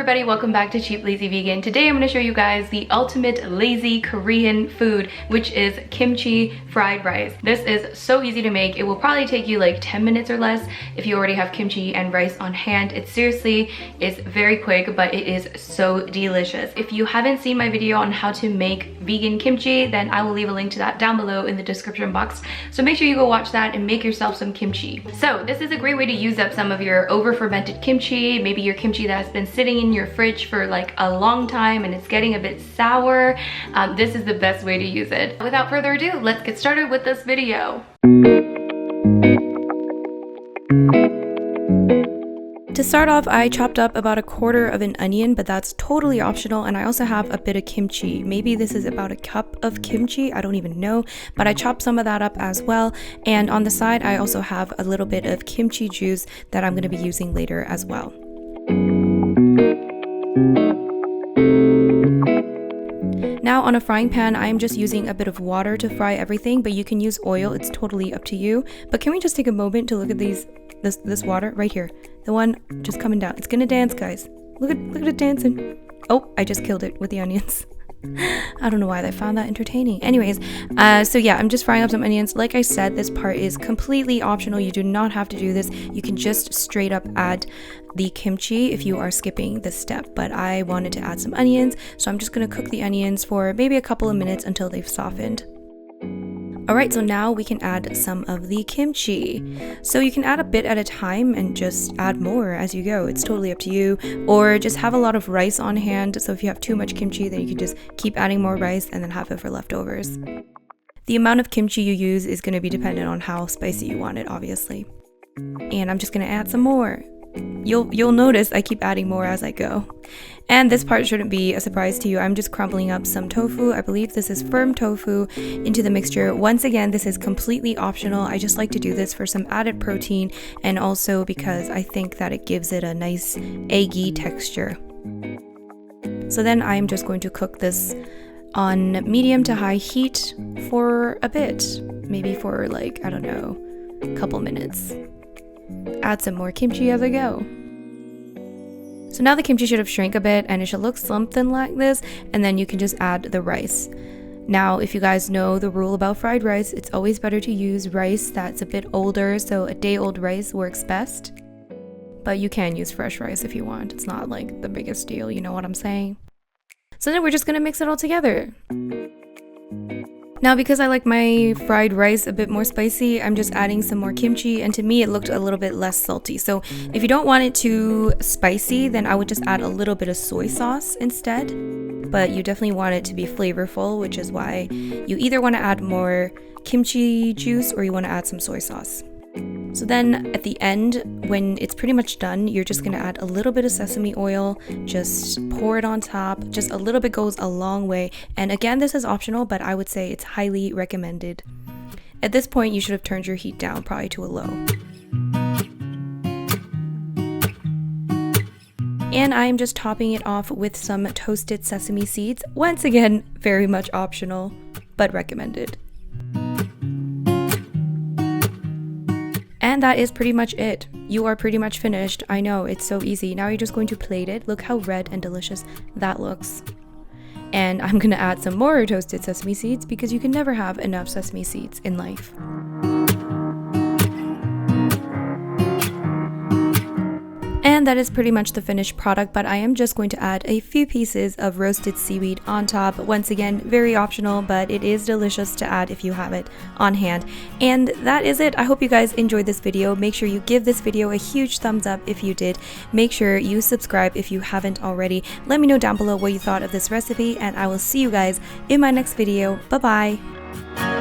everybody, welcome back to Cheap Lazy Vegan. Today I'm going to show you guys the ultimate lazy Korean food, which is kimchi fried rice. This is so easy to make. It will probably take you like 10 minutes or less if you already have kimchi and rice on hand. It seriously is very quick, but it is so delicious. If you haven't seen my video on how to make vegan kimchi, then I will leave a link to that down below in the description box. So make sure you go watch that and make yourself some kimchi. So this is a great way to use up some of your over fermented kimchi, maybe your kimchi that has been sitting in your fridge for like a long time and it's getting a bit sour. This is the best way to use it. Without further ado, let's get started with this video. To start off, I chopped up about 1/4 of an onion, but that's totally optional, and I also have a bit of kimchi. Maybe this is about 1 cup of kimchi, I don't even know, but I chopped some of that up as well. And on the side, I also have a little bit of kimchi juice that I'm going to be using later as well. Now on a frying pan, I'm just using a bit of water to fry everything, but you can use oil, it's totally up to you. But can we just take a moment to look at this water right here? The one just coming down. It's gonna dance, guys. Look at it dancing. Oh, I just killed it with the onions. I don't know why they found that entertaining. Anyways, so yeah, I'm just frying up some onions. Like I said, this part is completely optional. You do not have to do this. You can just straight up add the kimchi if you are skipping this step, but I wanted to add some onions, so I'm just gonna cook the onions for maybe a couple of minutes until they've softened. Alright, so now we can add some of the kimchi. So you can add a bit at a time and just add more as you go. It's totally up to you. Or just have a lot of rice on hand. So if you have too much kimchi, then you can just keep adding more rice and then have it for leftovers. The amount of kimchi you use is going to be dependent on how spicy you want it, obviously. And I'm just going to add some more. You'll notice I keep adding more as I go. And this part shouldn't be a surprise to you. I'm just crumbling up some tofu. I believe this is firm tofu into the mixture. Once again, this is completely optional. I just like to do this for some added protein and also because I think that it gives it a nice eggy texture. So then I'm just going to cook this on medium to high heat for a bit. Maybe for like, I don't know, a couple minutes. Add some more kimchi as I go. So now the kimchi should have shrank a bit and it should look something like this, and then you can just add the rice. Now, if you guys know the rule about fried rice, it's always better to use rice that's a bit older, so a day-old rice works best. But you can use fresh rice if you want. It's not like the biggest deal, you know what I'm saying? So then we're just gonna mix it all together. Now, because I like my fried rice a bit more spicy, I'm just adding some more kimchi, and to me it looked a little bit less salty. So if you don't want it too spicy, then I would just add a little bit of soy sauce instead. But you definitely want it to be flavorful, which is why you either want to add more kimchi juice or you want to add some soy sauce. So then at the end, when it's pretty much done, you're just going to add a little bit of sesame oil, just pour it on top. Just a little bit goes a long way. And again, this is optional, but I would say it's highly recommended. At this point, you should have turned your heat down, probably to a low. And I'm just topping it off with some toasted sesame seeds. Once again, very much optional, but recommended. And that is pretty much it. You are pretty much finished. I know, it's so easy. Now you're just going to plate it. Look how red and delicious that looks. And I'm gonna add some more toasted sesame seeds because you can never have enough sesame seeds in life. And that is pretty much the finished product, but I am just going to add a few pieces of roasted seaweed on top. Once again, very optional, but it is delicious to add if you have it on hand. And that is it. I hope you guys enjoyed this video. Make sure you give this video a huge thumbs up if you did. Make sure you subscribe if you haven't already. Let me know down below what you thought of this recipe, and I will see you guys in my next video. Bye-bye!